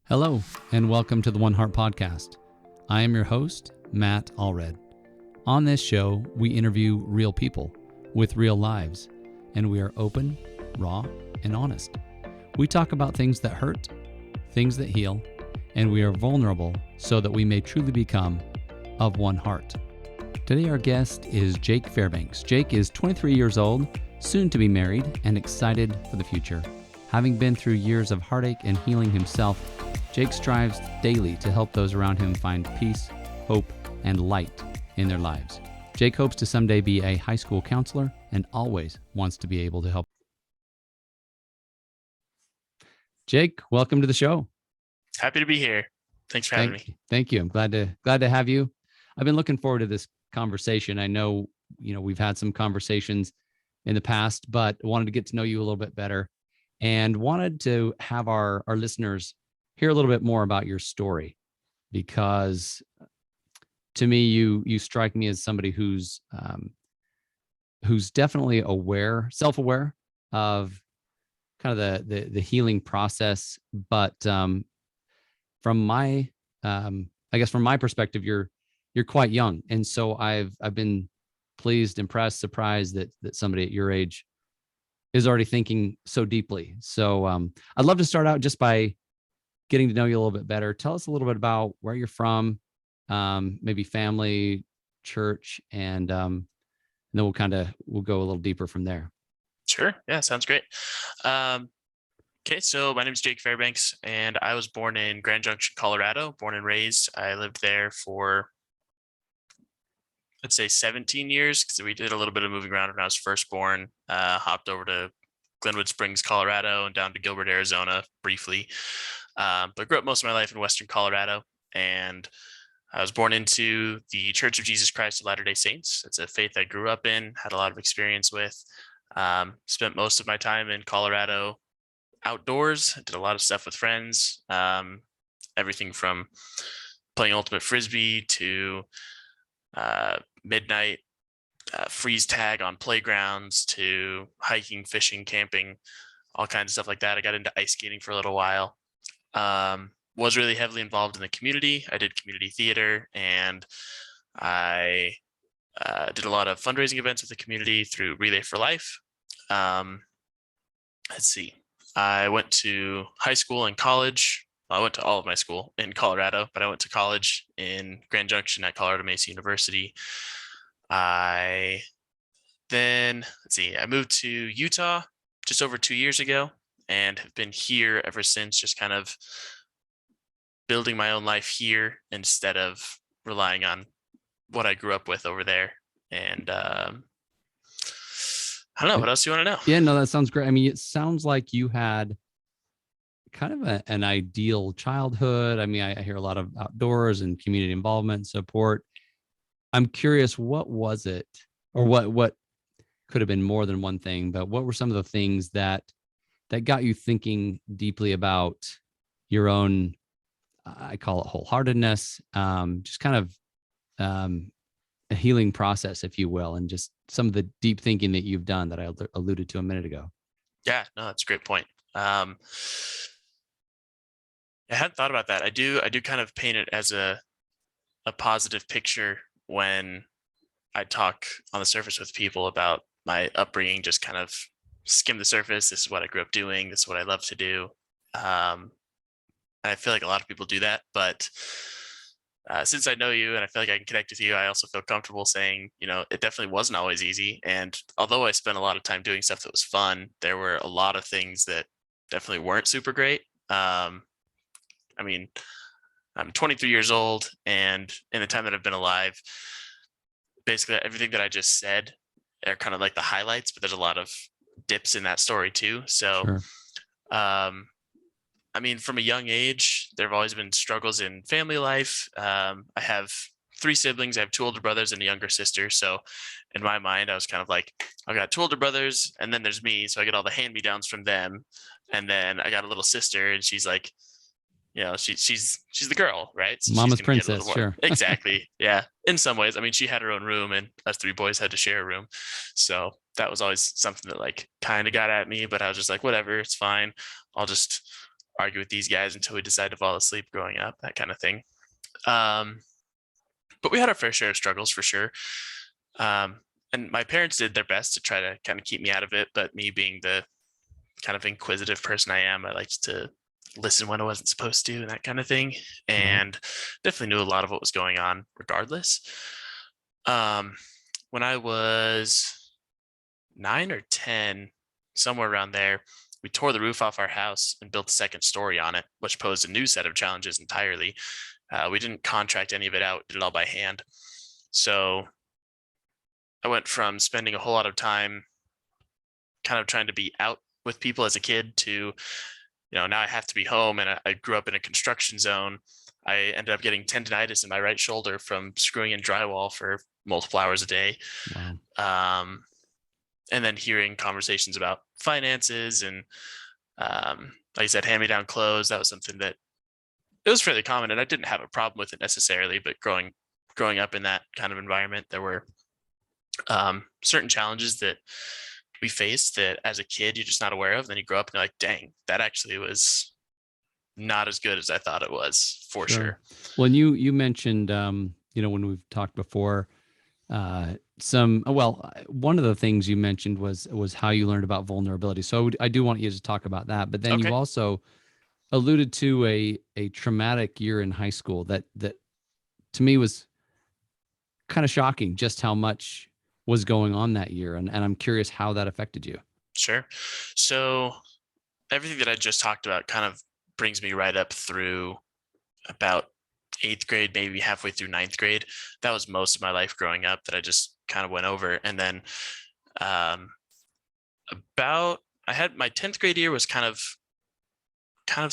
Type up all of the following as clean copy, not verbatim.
Hello, and welcome to the One Heart Podcast. I am your host, Matt Allred. On this show, we interview real people with real lives, and we are open, raw, and honest. We talk about things that hurt, things that heal, and we are vulnerable so that we may truly become of one heart. Today, our guest is Jake Fairbanks. Jake is 23 years old, soon to be married, and excited for the future. Having been through years of heartache and healing himself, Jake strives daily to help those around him find peace, hope, and light in their lives. Jake hopes to someday be a high school counselor and always wants to be able to help. Jake, welcome to the show. Happy to be here. Thanks for having me. Thank you. I'm glad to have you. I've been looking forward to this conversation. I know, we've had some conversations in the past, but wanted to get to know you a little bit better and wanted to have our listeners hear a little bit more about your story, because to me, you strike me as somebody who's definitely self-aware of kind of the healing process. But from my perspective, you're quite young, and so I've been pleased, impressed, surprised that somebody at your age is already thinking so deeply. So I'd love to start out just by getting to know you a little bit better. Tell us a little bit about where you're from, maybe family, church, and then we'll go a little deeper from there. Sure. Yeah, sounds great. Okay, so my name is Jake Fairbanks, and I was born in Grand Junction, Colorado, born and raised. I lived there for, let's say, 17 years, because we did a little bit of moving around when I was first born. Hopped over to Glenwood Springs, Colorado, and down to Gilbert, Arizona briefly. But grew up most of my life in Western Colorado, and I was born into the Church of Jesus Christ of Latter-day Saints. It's a faith I grew up in, had a lot of experience with. Spent most of my time in Colorado outdoors, did a lot of stuff with friends, everything from playing ultimate frisbee to midnight freeze tag on playgrounds to hiking, fishing, camping, all kinds of stuff like that. I got into ice skating for a little while. Was really heavily involved in the community. I did community theater, and I did a lot of fundraising events with the community through Relay for Life. Let's see. I went to high school and college. Well, I went to all of my school in Colorado, but I went to college in Grand Junction at Colorado Mesa University. I moved to Utah just over 2 years ago and have been here ever since, just kind of building my own life here instead of relying on what I grew up with over there. And I don't know, what else do you want to know? Yeah, no, that sounds great. I mean, it sounds like you had kind of an ideal childhood. I mean, I hear a lot of outdoors and community involvement and support. I'm curious, what was it, or what could have been more than one thing, but what were some of the things that got you thinking deeply about your own, I call it wholeheartedness, just kind of a healing process, if you will, and just some of the deep thinking that you've done that I alluded to a minute ago? Yeah, no, that's a great point. I hadn't thought about that. I do kind of paint it as a positive picture when I talk on the surface with people about my upbringing, just kind of skim the surface. This is what I grew up doing. This is what I love to do. And I feel like a lot of people do that, but since I know you and I feel like I can connect with you, I also feel comfortable saying, it definitely wasn't always easy. And although I spent a lot of time doing stuff that was fun, there were a lot of things that definitely weren't super great. I mean, I'm 23 years old, and in the time that I've been alive, basically everything that I just said are kind of like the highlights, but there's a lot of dips in that story too. So, Sure. I mean, from a young age, there have always been struggles in family life. I have 3 siblings. I have 2 older brothers and a younger sister. So in my mind, I was kind of like, I've got 2 older brothers, and then there's me. So I get all the hand-me-downs from them. And then I got a little sister, and she's like, she's the girl, right? So Mama's princess, sure. Exactly. Yeah. In some ways, I mean, she had her own room, and us 3 boys had to share a room. So that was always something that like kind of got at me, but I was just like, whatever, it's fine. I'll just argue with these guys until we decide to fall asleep growing up, that kind of thing. Um, but we had our fair share of struggles for sure. Um, and my parents did their best to try to kind of keep me out of it. But me being the kind of inquisitive person I am, I liked to listen when I wasn't supposed to and that kind of thing. Right. And definitely knew a lot of what was going on regardless. Um, when I was 9 or 10, somewhere around there, we tore the roof off our house and built a second story on it, which posed a new set of challenges entirely. We didn't contract any of it out, did it all by hand. So I went from spending a whole lot of time kind of trying to be out with people as a kid to, now I have to be home, and I grew up in a construction zone. I ended up getting tendonitis in my right shoulder from screwing in drywall for multiple hours a day. Wow. And then hearing conversations about finances and, like I said, hand-me-down clothes. That was something that it was fairly common, and I didn't have a problem with it necessarily. But growing up in that kind of environment, there were certain challenges that we faced that as a kid you're just not aware of. Then you grow up and you're like, dang, that actually was not as good as I thought it was, for sure. Well, and you mentioned, when we've talked before, one of the things you mentioned was how you learned about vulnerability. So I do want you to talk about that, but then you Okay. also alluded to a traumatic year in high school that to me was kind of shocking, just how much was going on that year. And I'm curious how that affected you. Sure. So everything that I just talked about kind of brings me right up through about 8th grade, maybe halfway through 9th grade. That was most of my life growing up that I just kind of went over. And then um, about I had my 10th grade year was kind of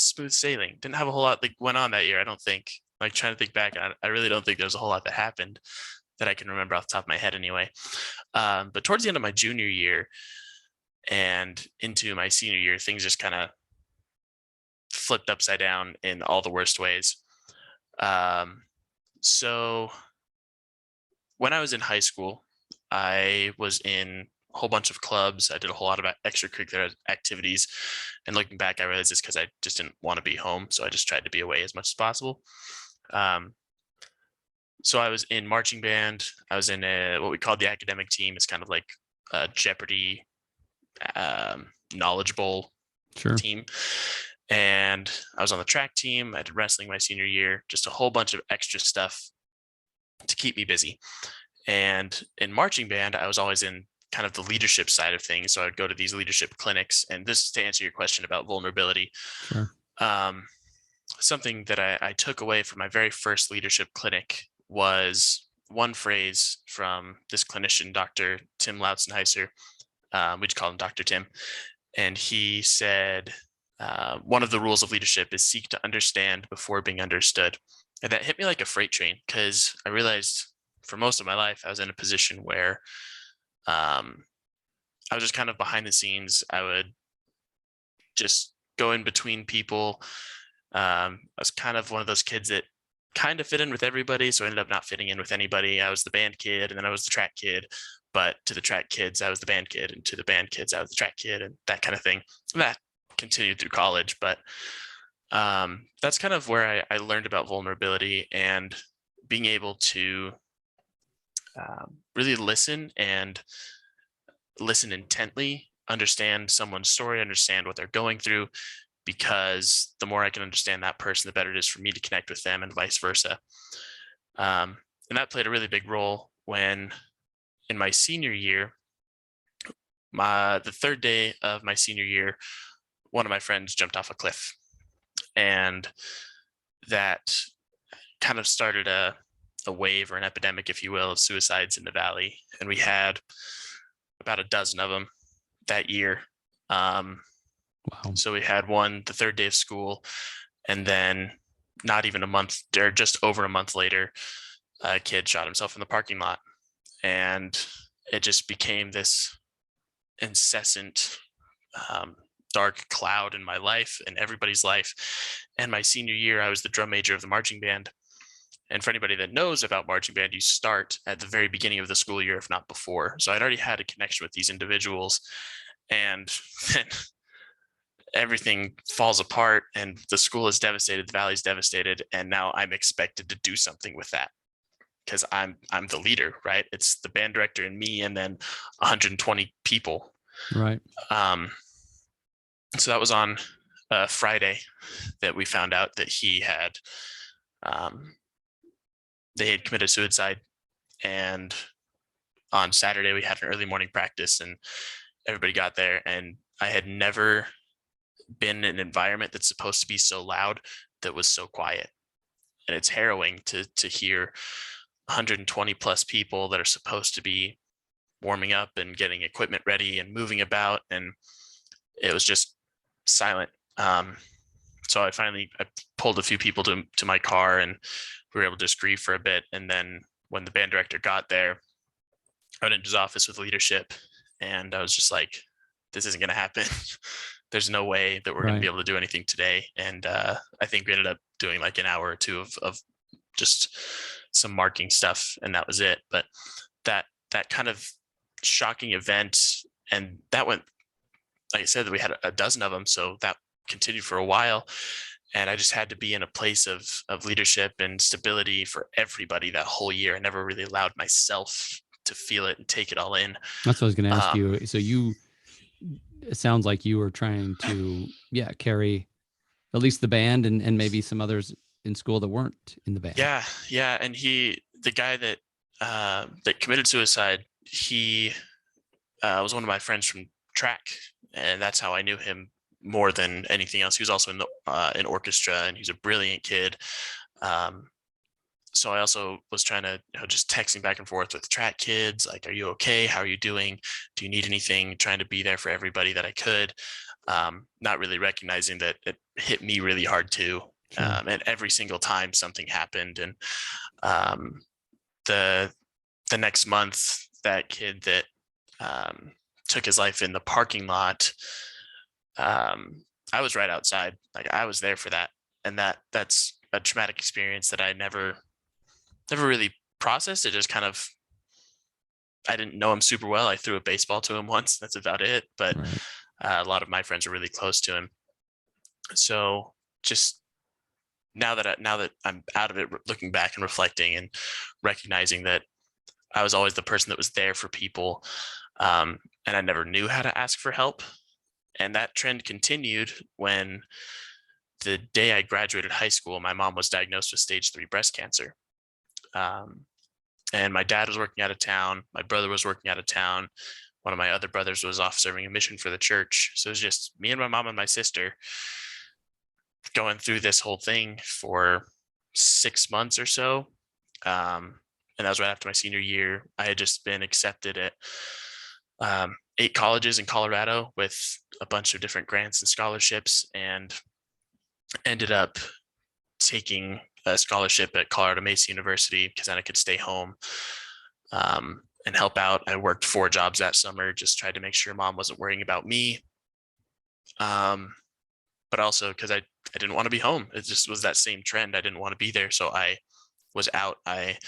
smooth sailing. Didn't have a whole lot like went on that year. I don't think. Like trying to think back, I really don't think there's a whole lot that happened that I can remember off the top of my head anyway. But towards the end of my junior year and into my senior year, things just kind of flipped upside down in all the worst ways. So when I was in high school, I was in a whole bunch of clubs. I did a whole lot of extracurricular activities. And looking back, I realized it's because I just didn't want to be home. So I just tried to be away as much as possible. Um, so I was in marching band. I was in what we called the academic team. It's kind of like a Jeopardy knowledge bowl Sure. team. And I was on the track team. I did wrestling my senior year, just a whole bunch of extra stuff to keep me busy. And in marching band, I was always in kind of the leadership side of things. So I'd go to these leadership clinics. And this is to answer your question about vulnerability. Sure. Something that I took away from my very first leadership clinic was one phrase from this clinician, Dr. Tim Lautzenheiser. We just call him Dr. Tim. And he said, one of the rules of leadership is seek to understand before being understood. And that hit me like a freight train, because I realized for most of my life, I was in a position where I was just kind of behind the scenes. I would just go in between people. I was kind of one of those kids that kind of fit in with everybody. So I ended up not fitting in with anybody. I was the band kid, and then I was the track kid. But to the track kids, I was the band kid. And to the band kids, I was the track kid, and that kind of thing. And that continued through college. But that's kind of where I learned about vulnerability and being able to really listen and listen intently, understand someone's story, understand what they're going through, because the more I can understand that person, the better it is for me to connect with them, and vice versa. And that played a really big role when in my senior year, the third day of my senior year, one of my friends jumped off a cliff. And that kind of started a wave, or an epidemic, if you will, of suicides in the valley. And we had about a dozen of them that year. Wow. So we had one the third day of school, and then not even a month, or just over a month later, a kid shot himself in the parking lot. And it just became this incessant dark cloud in my life and everybody's life. And my senior year, I was the drum major of the marching band. And for anybody that knows about marching band, you start at the very beginning of the school year, if not before. So I'd already had a connection with these individuals. And then everything falls apart and the school is devastated, the valley's devastated, and now I'm expected to do something with that because I'm the leader, right? It's the band director and me, and then 120 people. Right. Um, so that was on Friday that we found out that they had committed suicide, and on Saturday we had an early morning practice, and everybody got there, and I had never been in an environment that's supposed to be so loud that was so quiet. And it's harrowing to hear 120 plus people that are supposed to be warming up and getting equipment ready and moving about, and it was just silent. So I pulled a few people to my car, and we were able to just grieve for a bit. And then when the band director got there, I went into his office with leadership, and I was just like, this isn't going to happen. There's no way that we're going to be able to do anything today. And I think we ended up doing like an hour or two of just some marking stuff, and that was it. But that kind of shocking event, and that went, like I said, that we had a dozen of them, so that continued for a while. And I just had to be in a place of leadership and stability for everybody that whole year. I never really allowed myself to feel it and take it all in. That's what I was going to ask you. So it sounds like you were trying to, carry at least the band and maybe some others in school that weren't in the band. Yeah. And the guy that committed suicide, he was one of my friends from track, and that's how I knew him more than anything else. He was also in orchestra, and he's a brilliant kid. So I also was trying to, just texting back and forth with track kids, like, are you okay? How are you doing? Do you need anything? Trying to be there for everybody that I could. Not really recognizing that it hit me really hard too. Sure. And every single time something happened, and the next month, that kid that took his life in the parking lot, I was right outside. Like, I was there for that, and that's a traumatic experience that I never really processed. It just kind of, I didn't know him super well. I threw a baseball to him once. That's about it. But Right. A lot of my friends are really close to him. So just now that I'm out of it, looking back and reflecting and recognizing that I was always the person that was there for people, and I never knew how to ask for help. And that trend continued when the day I graduated high school, my mom was diagnosed with stage 3 breast cancer. And my dad was working out of town. My brother was working out of town. One of my other brothers was off serving a mission for the church. So it was just me and my mom and my sister going through this whole thing for 6 months or so. And that was right after my senior year. I had just been accepted at 8 colleges in Colorado with a bunch of different grants and scholarships, and ended up taking a scholarship at Colorado Mesa University because then I could stay home and help out. I worked 4 jobs that summer, just tried to make sure mom wasn't worrying about me. But also because I didn't want to be home. It just was that same trend. I didn't want to be there. So I was out. I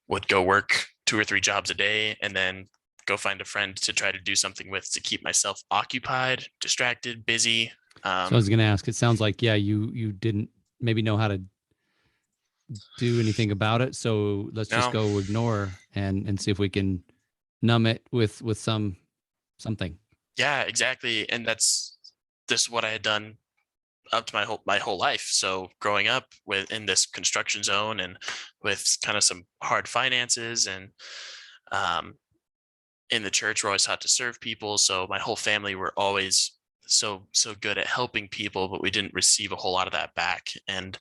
would go work 2 or 3 jobs a day, and then go find a friend to try to do something with, to keep myself occupied, distracted, busy. So I was going to ask, it sounds like, you didn't maybe know how to do anything about it. So let's just go ignore and see if we can numb it with something. Yeah, exactly. And that's just what I had done up to my whole life. So growing up in this construction zone, and with kind of some hard finances, and in the church, we're always taught to serve people. So my whole family were always so good at helping people, but we didn't receive a whole lot of that back. And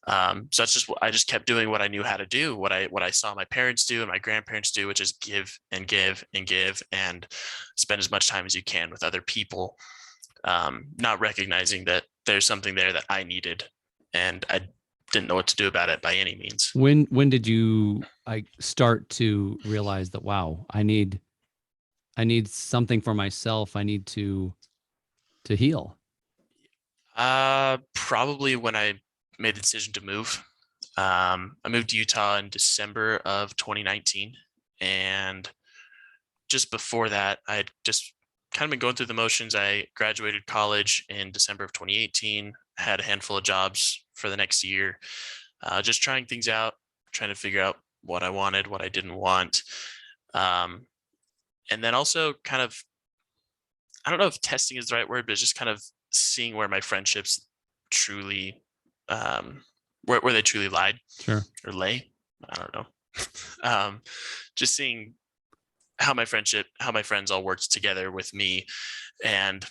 so that's just what I just kept doing, what I knew how to do, what I saw my parents do and my grandparents do, which is give and give and give, and spend as much time as you can with other people, not recognizing that there's something there that I needed, and I didn't know what to do about it by any means. When did you start to realize that, wow, I need something for myself. I need to heal? Probably when I made the decision to move. I moved to Utah in December of 2019, and just before that, I had just kind of been going through the motions. I graduated college in December of 2018, had a handful of jobs for the next year, just trying things out, trying to figure out what I wanted, what I didn't want. Um, and then also kind of, I don't know if testing is the right word, but just kind of seeing where my friendships truly, um, where they truly lied Sure. or lay. I don't know. um, just seeing how my friends all worked together with me. And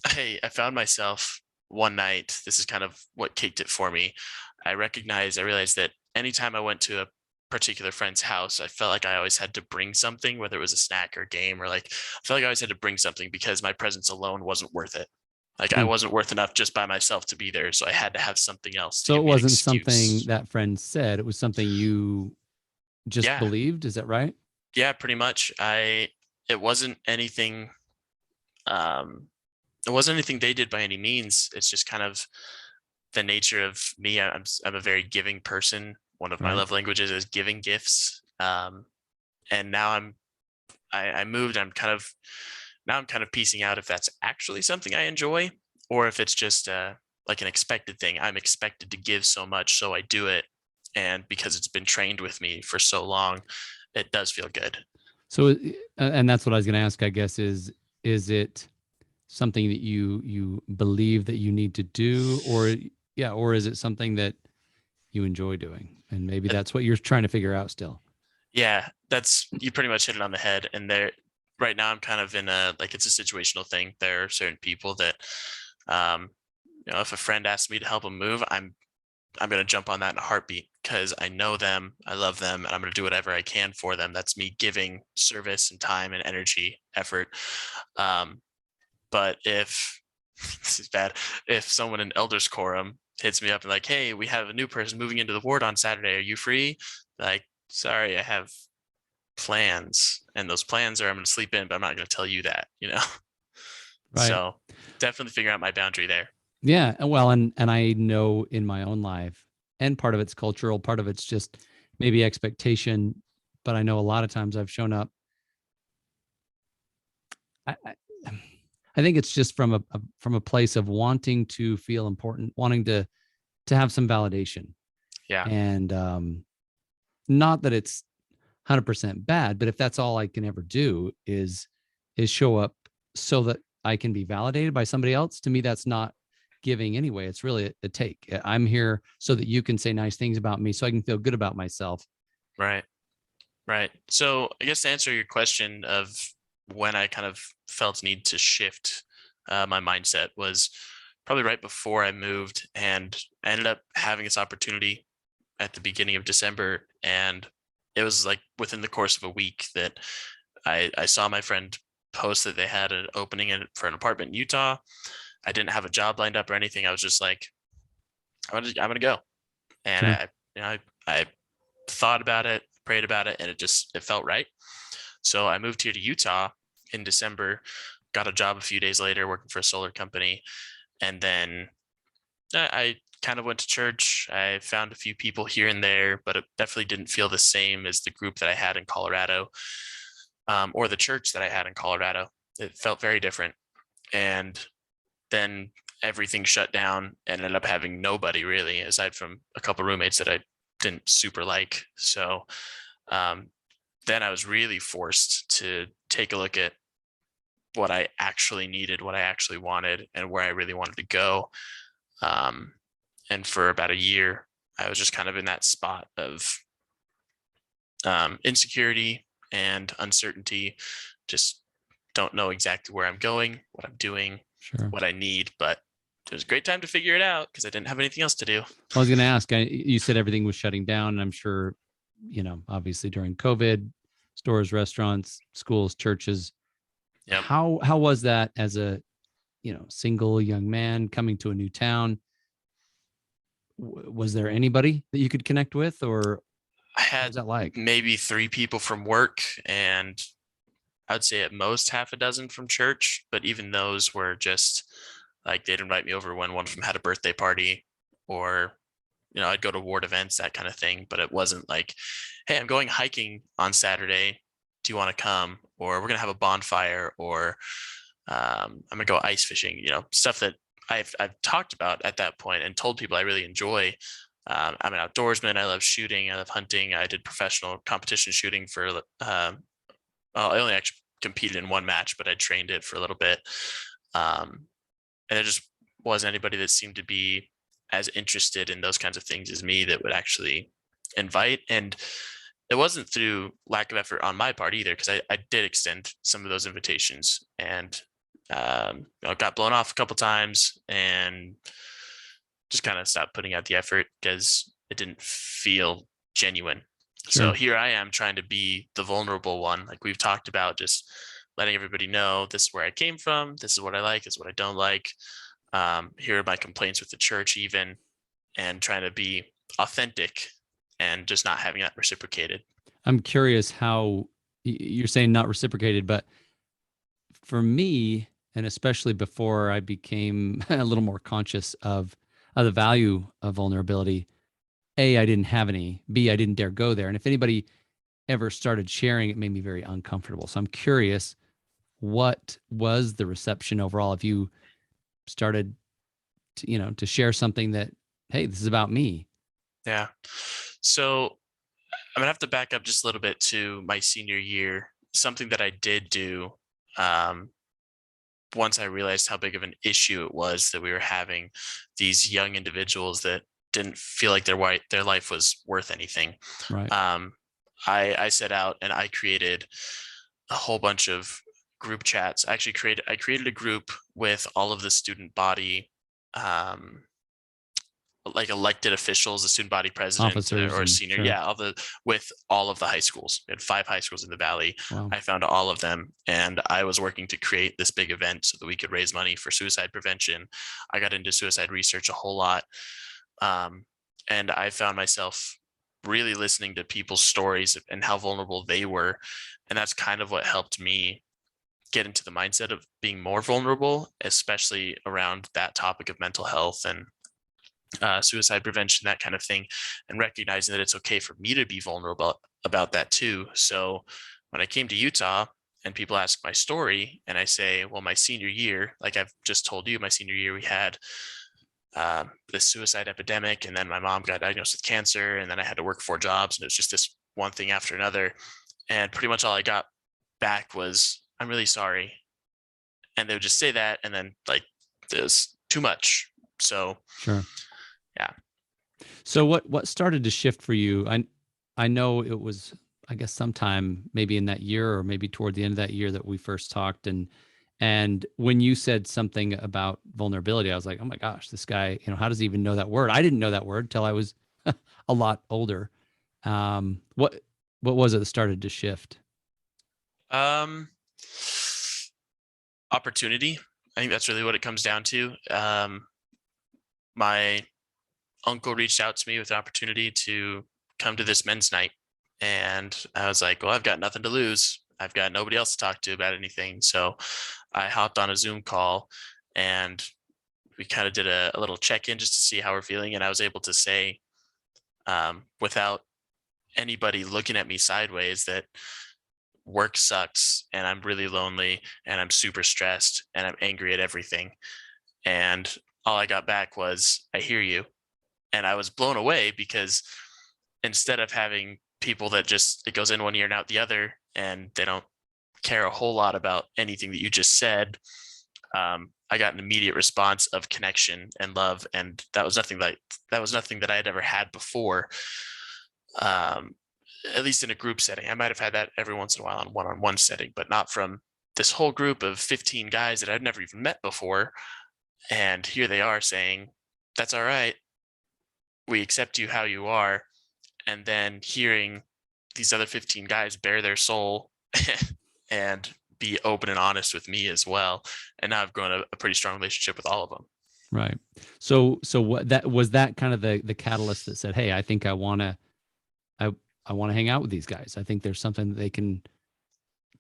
I found myself one night, this is kind of what kicked it for me. I realized that anytime I went to a particular friend's house, I felt like I always had to bring something, whether it was a snack or game, or like, I felt like I always had to bring something because my presence alone wasn't worth it. Like I Hmm. wasn't worth enough just by myself to be there. So I had to have something else to So give it me an wasn't something excuse. that friend said, it was something you just Yeah. believed. Is that right? Yeah, pretty much. It wasn't anything, um, it wasn't anything they did by any means. It's just kind of the nature of me. I'm a very giving person. One of my Right. love languages is giving gifts. And now I moved. I'm kind of piecing out if that's actually something I enjoy, or if it's just like an expected thing. I'm expected to give so much, so I do it. And because it's been trained with me for so long, it does feel good. So, and that's what I was going to ask, I guess, is it something that you believe that you need to do, or yeah, or is it something that you enjoy doing? And maybe Uh, that's what you're trying to figure out still. Yeah, that's you pretty much hit it on the head. And there, right now, I'm kind of in a like it's a situational thing. There are certain people that, um, if a friend asks me to help them move, I'm going to jump on that in a heartbeat because I know them, I love them, and I'm going to do whatever I can for them. That's me giving service and time and energy, effort. Um, but if this is bad, if someone in elders quorum hits me up and like, hey, we have a new person moving into the ward on Saturday. Are you free? Like, sorry, I have plans, and those plans are I'm going to sleep in, but I'm not going to tell you that. Right. So definitely figure out my boundary there. Yeah. Well, and I know in my own life, and part of it's cultural, part of it's just maybe expectation. But I know a lot of times I've shown up. I I think it's just from a place of wanting to feel important, wanting to have some validation, Yeah. and not that it's 100% bad, but if that's all I can ever do is show up so that I can be validated by somebody else, to me that's not giving anyway. It's really a take. I'm here so that you can say nice things about me so I can feel good about myself. Right. Right. So I guess to answer your question of when I kind of felt need to shift my mindset was probably right before I moved, and I ended up having this opportunity at the beginning of December, and it was like within the course of a week that I saw my friend post that they had an opening for an apartment in Utah. I didn't have a job lined up or anything. I was just like, I'm gonna go, and Sure. I thought about it, prayed about it, and it felt right. So I moved here to Utah in December, got a job a few days later working for a solar company, and then I kind of went to church. I found a few people here and there, but it definitely didn't feel the same as the group that I had in Colorado, or the church that I had in Colorado. It felt very different. And then everything shut down and ended up having nobody really, aside from a couple roommates that I didn't super like. So um, then I was really forced to take a look at what I actually needed, what I actually wanted, and where I really wanted to go. Um, and for about a year, I was just kind of in that spot of insecurity and uncertainty. Just don't know exactly where I'm going, what I'm doing, Sure. what I need, but it was a great time to figure it out because I didn't have anything else to do. I was going to ask, you said everything was shutting down, and I'm sure, obviously during COVID, stores, restaurants, schools, churches. Yep. How was that as a, single young man coming to a new town? Was there anybody that you could connect with, or I what was had that like? maybe three people from work, and I'd say at most half a dozen from church, but even those were just like they'd invite me over when one of them had a birthday party, or I'd go to ward events, that kind of thing. But it wasn't like, hey, I'm going hiking on Saturday. Do you want to come? or we're going to have a bonfire, or I'm going to go ice fishing, stuff that I've talked about at that point and told people I really enjoy. I'm an outdoorsman. I love shooting. I love hunting. I did professional competition shooting for, well, I only actually competed in one match, but I trained it for a little bit. And there just wasn't anybody that seemed to be as interested in those kinds of things as me that would actually invite. And it wasn't through lack of effort on my part either, because I did extend some of those invitations, and got blown off a couple times and just kind of stopped putting out the effort because it didn't feel genuine. So Sure. here I am trying to be the vulnerable one, like we've talked about, just letting everybody know this is where I came from, this is what I like, this is what I don't like. Here are my complaints with the church, even, and trying to be authentic and just not having that reciprocated. I'm curious how you're saying not reciprocated, but for me, and especially before I became a little more conscious of the value of vulnerability, A, I didn't have any. B, I didn't dare go there. And if anybody ever started sharing, it made me very uncomfortable. So I'm curious, what was the reception overall? If you started to share something that, hey, this is about me. Yeah. So I'm gonna have to back up just a little bit to my senior year. Something that I did do, um, once I realized how big of an issue it was that we were having these young individuals that didn't feel like their life was worth anything. Right. Um, I set out and I created a whole bunch of group chats. I created a group with all of the student body, um, like elected officials, the student body president Officers or and senior, sure. yeah, with all of the high schools. We had 5 high schools in the valley. Wow. I found all of them, and I was working to create this big event so that we could raise money for suicide prevention. I got into suicide research a whole lot, um, and I found myself really listening to people's stories and how vulnerable they were, and that's kind of what helped me get into the mindset of being more vulnerable, especially around that topic of mental health and suicide prevention, that kind of thing, and recognizing that it's okay for me to be vulnerable about that too. So when I came to Utah and people ask my story, and I say, well, my senior year, like I've just told you, my senior year, we had this suicide epidemic, and then my mom got diagnosed with cancer, and then I had to work 4 jobs, and it was just this one thing after another. And pretty much all I got back was, I'm really sorry. And they would just say that, and then like, there's too much. So Sure. yeah. So what started to shift for you? I know it was, I guess, sometime maybe in that year or maybe toward the end of that year that we first talked, and when you said something about vulnerability, I was like, oh my gosh, this guy, how does he even know that word? I didn't know that word till I was a lot older. What was it that started to shift? Um, Opportunity. I think that's really what it comes down to. My uncle reached out to me with an opportunity to come to this men's night. And I was like, well, I've got nothing to lose. I've got nobody else to talk to about anything. So I hopped on a Zoom call, and we kind of did a little check in just to see how we're feeling. And I was able to say, without anybody looking at me sideways, that work sucks and I'm really lonely and I'm super stressed and I'm angry at everything. And all I got back was, I hear you. And I was blown away because instead of having people that just, it goes in one ear and out the other, and they don't care a whole lot about anything that you just said, I got an immediate response of connection and love. And that was nothing that I had ever had before. Um, at least in a group setting. I might have had that every once in a while in one-on-one setting, but not from this whole group of 15 guys that I'd never even met before. And here they are saying, that's all right. We accept you how you are. And then hearing these other 15 guys bare their soul and be open and honest with me as well. And now I've grown a pretty strong relationship with all of them. Right. So what that was, that kind of the catalyst that said, hey, I think I want to hang out with these guys. I think there's something that they can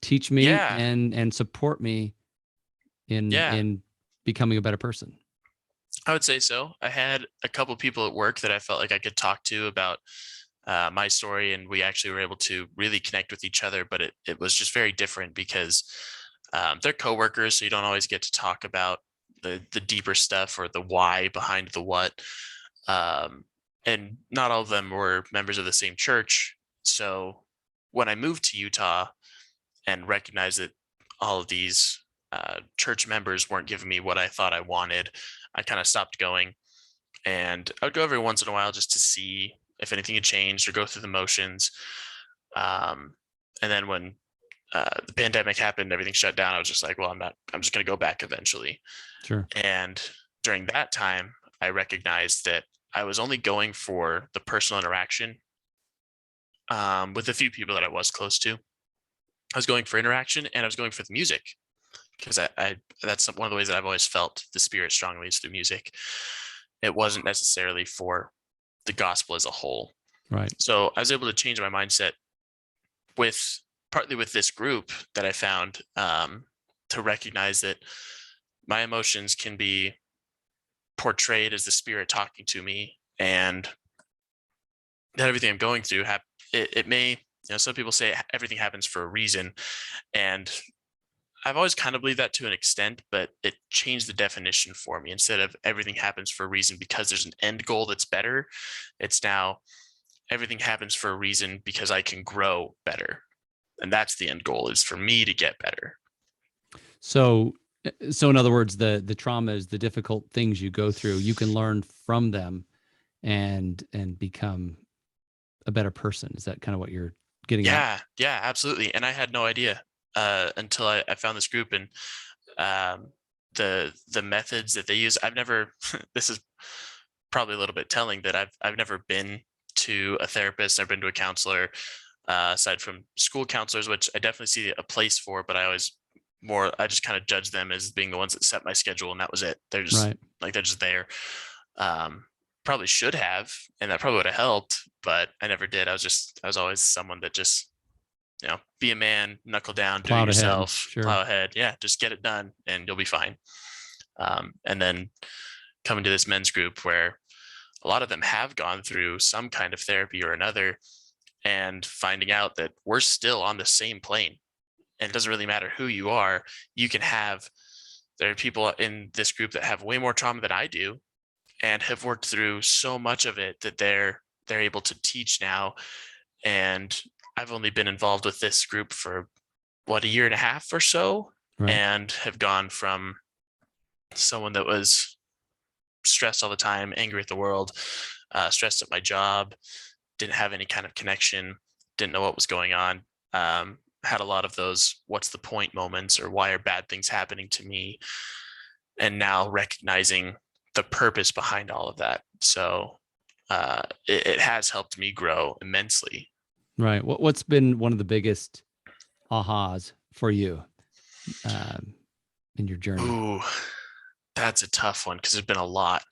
teach me Yeah. and support me in Yeah. becoming a better person. I would say so. I had a couple people at work that I felt like I could talk to about my story, and we actually were able to really connect with each other. But it was just very different because they're coworkers, so you don't always get to talk about the deeper stuff or the why behind the what. Um, and not all of them were members of the same church. So when I moved to Utah and recognized that all of these church members weren't giving me what I thought I wanted, I kind of stopped going. And I would go every once in a while just to see if anything had changed or go through the motions. Um, and then when the pandemic happened, everything shut down, I was just like, well, I'm just going to go back eventually. Sure. And during that time, I recognized that I was only going for the personal interaction with a few people that I was close to. I was going for interaction, and I was going for the music, because I that's one of the ways that I've always felt the Spirit strongly is through music. It wasn't necessarily for the gospel as a whole. Right. So I was able to change my mindset with partly with this group that I found, to recognize that my emotions can be portrayed as the Spirit talking to me, and that everything I'm going through, it may, some people say everything happens for a reason, and I've always kind of believed that to an extent, but it changed the definition for me. Instead of everything happens for a reason because there's an end goal that's better, it's now everything happens for a reason because I can grow better. And that's the end goal, is for me to get better. So in other words, the traumas, the difficult things you go through, you can learn from them and become a better person. Is that kind of what you're getting at? Yeah, absolutely. And I had no idea until I found this group, and the methods that they use. I've never. This is probably a little bit telling that I've never been to a therapist. I've been to a counselor, aside from school counselors, which I definitely see a place for. But I just kind of judge them as being the ones that set my schedule, and that was it. They're just Right. they're just there. Probably should have, and that probably would have helped, but I never did. I was always someone that just, be a man, knuckle down, do it Plowed ahead. yourself, Sure. plow ahead. Yeah, just get it done and you'll be fine. And then coming to this men's group where a lot of them have gone through some kind of therapy or another, and finding out that we're still on the same plane. And it doesn't really matter who you are. There are people in this group that have way more trauma than I do, and have worked through so much of it that they're able to teach now. And I've only been involved with this group for a year and a half or so, Right. and have gone from someone that was stressed all the time, angry at the world, stressed at my job, didn't have any kind of connection, didn't know what was going on. Had a lot of those what's the point moments, or why are bad things happening to me, and now recognizing the purpose behind all of that. So it has helped me grow immensely. Right. What's been one of the biggest ahas for you in your journey? Ooh, that's a tough one because there's been a lot.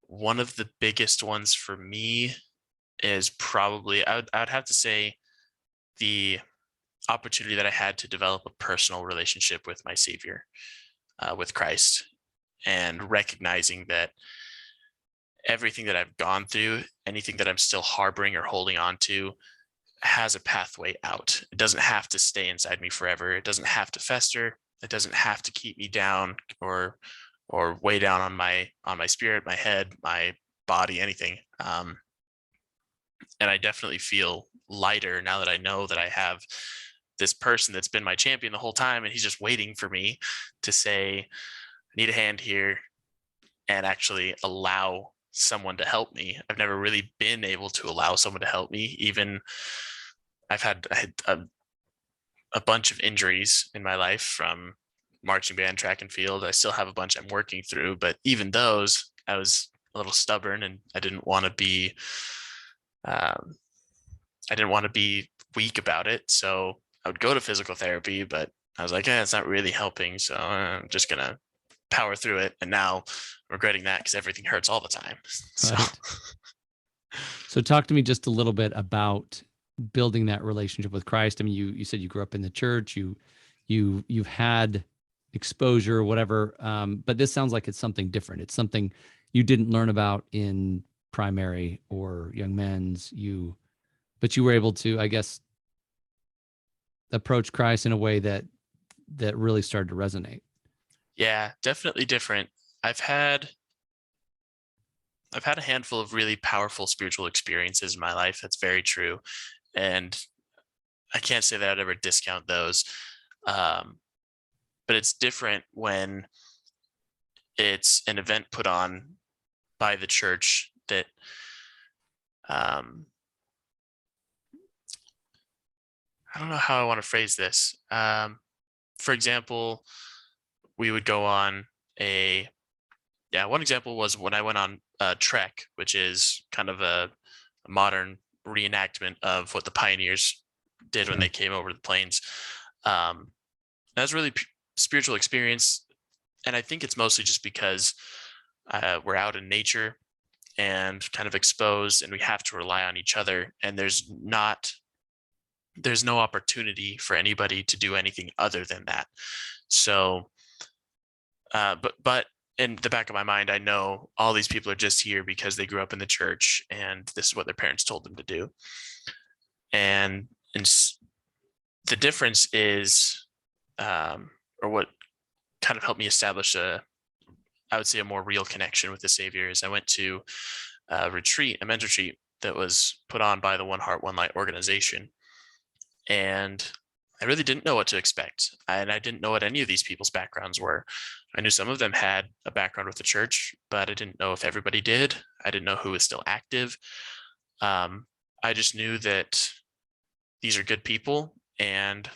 One of the biggest ones for me is probably, I would have to say, the opportunity that I had to develop a personal relationship with my Savior, with Christ, and recognizing that everything that I've gone through, anything that I'm still harboring or holding on to, has a pathway out. It doesn't have to stay inside me forever. It doesn't have to fester. It doesn't have to keep me down or weigh down on my spirit, my head, my body, anything. And I definitely feel lighter now that I know that I have this person that's been my champion the whole time, and he's just waiting for me to say, I need a hand here, and actually allow someone to help me. I've never really been able to allow someone to help me. Even I had a bunch of injuries in my life, from marching band, track and field. I still have a bunch I'm working through, but even those, I was a little stubborn, and I didn't want to be weak about it. So I would go to physical therapy, but I was like, it's not really helping. So I'm just going to power through it. And now I'm regretting that because everything hurts all the time. So. Right. So talk to me just a little bit about building that relationship with Christ. I mean, you said you grew up in the church, you've had exposure, whatever. But this sounds like it's something different. It's something you didn't learn about in primary or young men's, but you were able to, I guess, approach Christ in a way that really started to resonate. Yeah, definitely different. I've had a handful of really powerful spiritual experiences in my life. That's very true. And I can't say that I'd ever discount those. Um, but it's different when it's an event put on by the church that um, I don't know how I want to phrase this. For example, we would go on a one example was when I went on Trek, which is kind of a modern reenactment of what the pioneers did when Sure. they came over the plains. Um, that's really spiritual experience, and I think it's mostly just because we're out in nature and kind of exposed, and we have to rely on each other. And there's no opportunity for anybody to do anything other than that. So, but in the back of my mind, I know all these people are just here because they grew up in the church, and this is what their parents told them to do. And, and the difference is, or what kind of helped me establish I would say a more real connection with the Savior is I went to a men's retreat that was put on by the One Heart, One Light organization. And I really didn't know what to expect. And I didn't know what any of these people's backgrounds were. I knew some of them had a background with the church, but I didn't know if everybody did. I didn't know who was still active. I just knew that these are good people and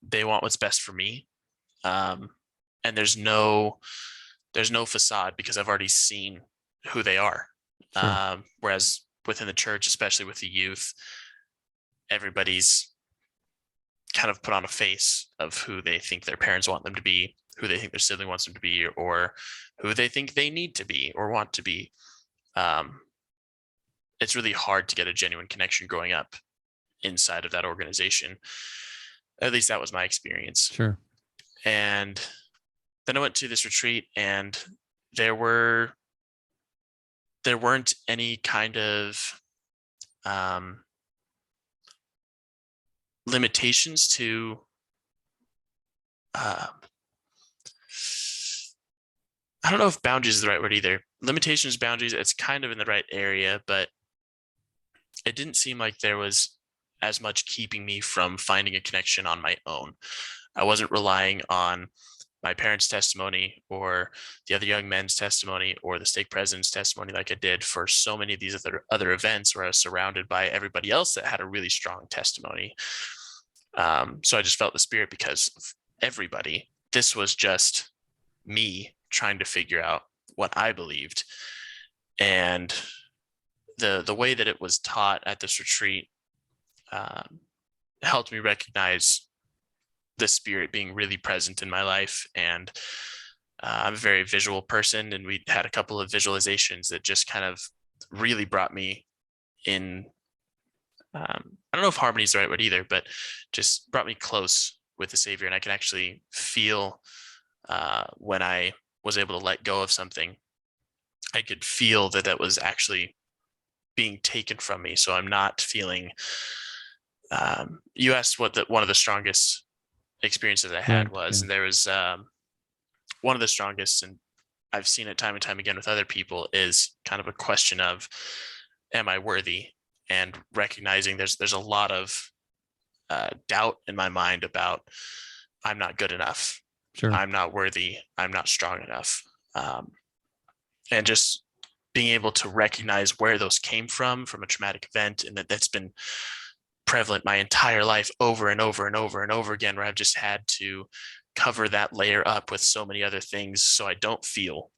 they want what's best for me. And there's no facade because I've already seen who they are. Sure. Whereas within the church, especially with the youth, everybody's kind of put on a face of who they think their parents want them to be, who they think their sibling wants them to be, or who they think they need to be or want to be. It's really hard to get a genuine connection growing up inside of that organization. At least that was my experience. Sure. And then I went to this retreat, and there weren't any kind of limitations to I don't know if boundaries is the right word either. Limitations, boundaries, it's kind of in the right area, but it didn't seem like there was as much keeping me from finding a connection on my own. I wasn't relying on my parents' testimony or the other young men's testimony or the stake president's testimony like I did for so many of these other events where I was surrounded by everybody else that had a really strong testimony. So I just felt the Spirit because of everybody. This was just me trying to figure out what I believed. And the way that it was taught at this retreat helped me recognize the Spirit being really present in my life. And I'm a very visual person, and we had a couple of visualizations that just kind of really brought me in. I don't know if harmony is the right word either, but just brought me close with the Savior. And I can actually feel when I was able to let go of something, I could feel that was actually being taken from me. So I'm not feeling. You asked what one of the strongest experiences I had was, and there was one of the strongest, and I've seen it time and time again with other people, is kind of a question of, am I worthy? And recognizing there's a lot of doubt in my mind about I'm not good enough. Sure. I'm not worthy. I'm not strong enough. And just being able to recognize where those came from a traumatic event, and that's been prevalent my entire life over and over and over and over again, where I've just had to cover that layer up with so many other things so I don't feel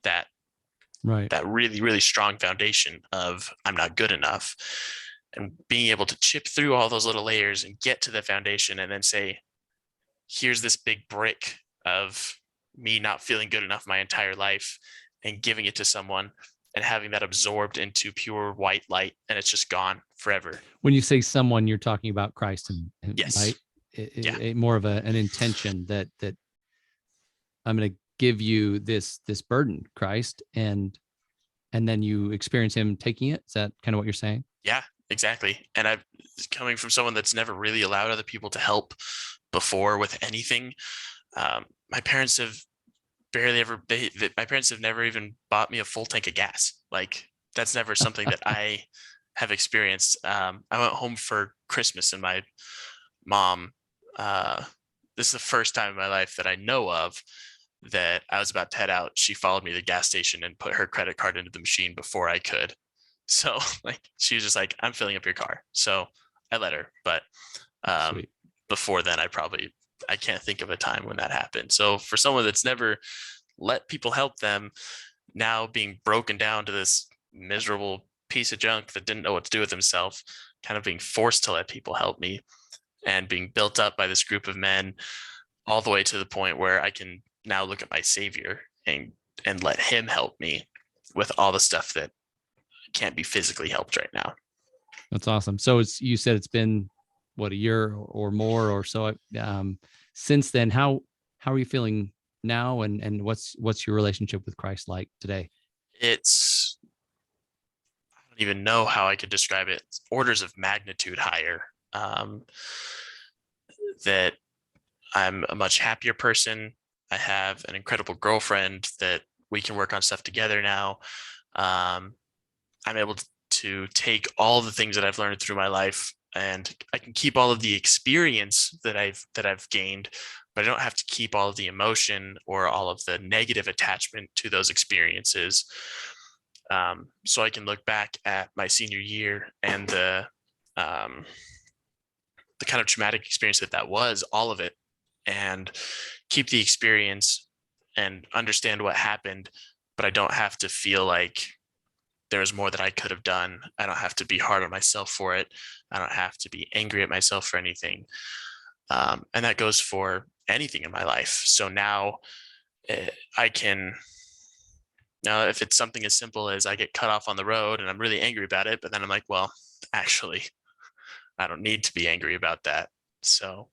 that really, really strong foundation of I'm not good enough. And being able to chip through all those little layers and get to the foundation and then say, here's this big brick of me not feeling good enough my entire life, and giving it to someone and having that absorbed into pure white light, and it's just gone forever. When you say someone, you're talking about Christ, and yes, right? More of an intention that I'm going to give you this burden, Christ, and then you experience him taking it. Is that kind of what you're saying? Yeah, exactly. And I'm coming from someone that's never really allowed other people to help before with anything. My parents have barely ever, my parents have never even bought me a full tank of gas. Like that's never something that I have experienced. I went home for Christmas and my mom, uh, this is the first time in my life that I know of that I was about to head out. She followed me to the gas station and put her credit card into the machine before I could. So like she was just like, I'm filling up your car. So I let her. But Sweet. before then I can't think of a time when that happened. So for someone that's never let people help them, now being broken down to this miserable piece of junk that didn't know what to do with himself, kind of being forced to let people help me and being built up by this group of men all the way to the point where I can now look at my savior and let him help me with all the stuff that can't be physically helped right now. That's awesome. So you said it's been what, a year or more or so since then. How are you feeling now, and what's your relationship with Christ like today? It's, I don't even know how I could describe it. It's orders of magnitude higher. That I'm a much happier person. I have an incredible girlfriend that we can work on stuff together now. Um, I'm able to take all the things that I've learned through my life, and I can keep all of the experience that I've gained, but I don't have to keep all of the emotion or all of the negative attachment to those experiences. So I can look back at my senior year and um, the kind of traumatic experience that was, all of it, and keep the experience and understand what happened, but I don't have to feel like there's more that I could have done. I don't have to be hard on myself for it. I don't have to be angry at myself for anything. And that goes for anything in my life. So now I can, now if it's something as simple as I get cut off on the road and I'm really angry about it, but then I'm like, well, actually, I don't need to be angry about that. So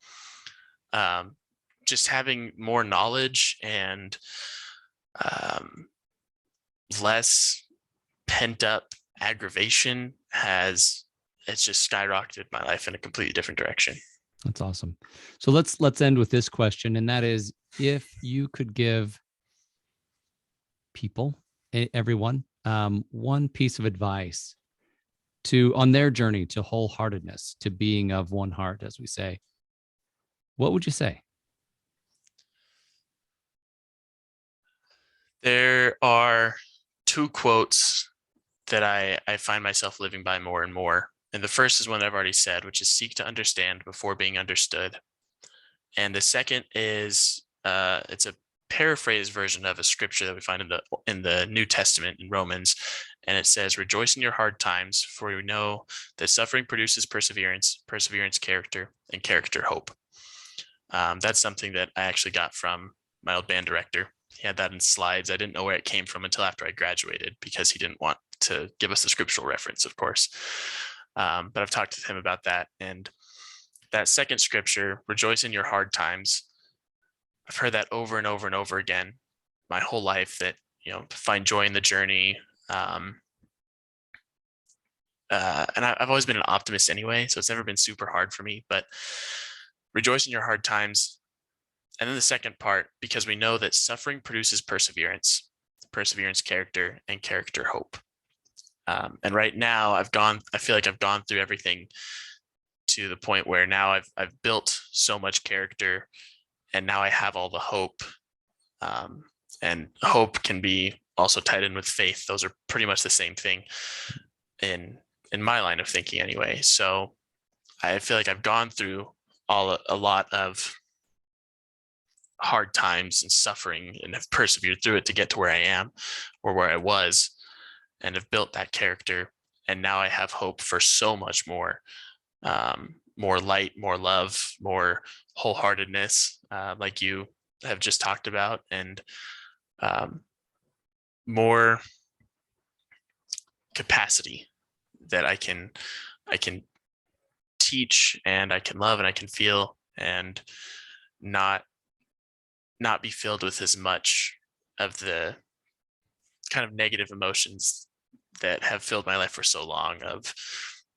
um, just having more knowledge and um, less pent up aggravation it's just skyrocketed my life in a completely different direction. That's awesome. So let's end with this question, and that is, if you could give people, everyone, one piece of advice on their journey to wholeheartedness, to being of one heart, as we say, what would you say? There are two quotes that I find myself living by more and more. And the first is one that I've already said, which is seek to understand before being understood. And the second is it's a paraphrased version of a scripture that we find in the New Testament in Romans, and it says, "Rejoice in your hard times, for we know that suffering produces perseverance, perseverance character, and character hope." That's something that I actually got from my old band director. He had that in slides. I didn't know where it came from until after I graduated because he didn't want to give us the scriptural reference, of course. But I've talked to him about that. And that second scripture, rejoice in your hard times, I've heard that over and over and over again my whole life, that, find joy in the journey. And I've always been an optimist anyway, so it's never been super hard for me. But rejoice in your hard times. And then the second part, because we know that suffering produces perseverance, perseverance character, and character hope. And right now I feel like I've gone through everything to the point where now I've built so much character, and now I have all the hope. And hope can be also tied in with faith. Those are pretty much the same thing in my line of thinking anyway. So I feel like I've gone through a lot of hard times and suffering and have persevered through it to get to where I am, or where I was, and have built that character. And now I have hope for so much more, more light, more love, more wholeheartedness, like you have just talked about, and more capacity that I can teach, and I can love, and I can feel, and not not be filled with as much of the kind of negative emotions that have filled my life for so long, of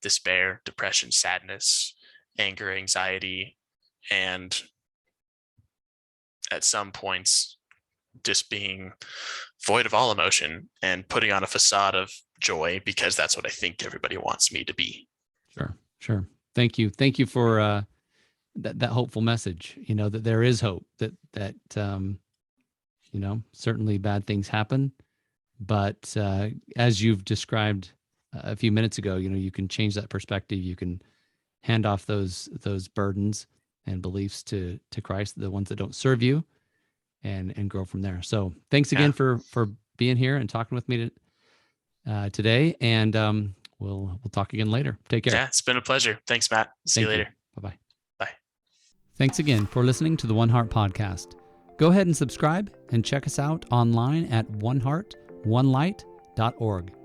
despair, depression, sadness, anger, anxiety, and at some points just being void of all emotion and putting on a facade of joy because that's what I think everybody wants me to be. Sure. Thank you for that hopeful message. That there is hope. That certainly bad things happen, but as you've described a few minutes ago, you can change that perspective. You can hand off those burdens and beliefs to Christ, the ones that don't serve you, and grow from there. So thanks again for being here and talking with me today. And we'll talk again later. Take care. Yeah, it's been a pleasure. Thanks, Matt. See you later. Bye-bye. Bye. Thanks again for listening to the One Heart Podcast. Go ahead and subscribe and check us out online at oneheartonelight.org.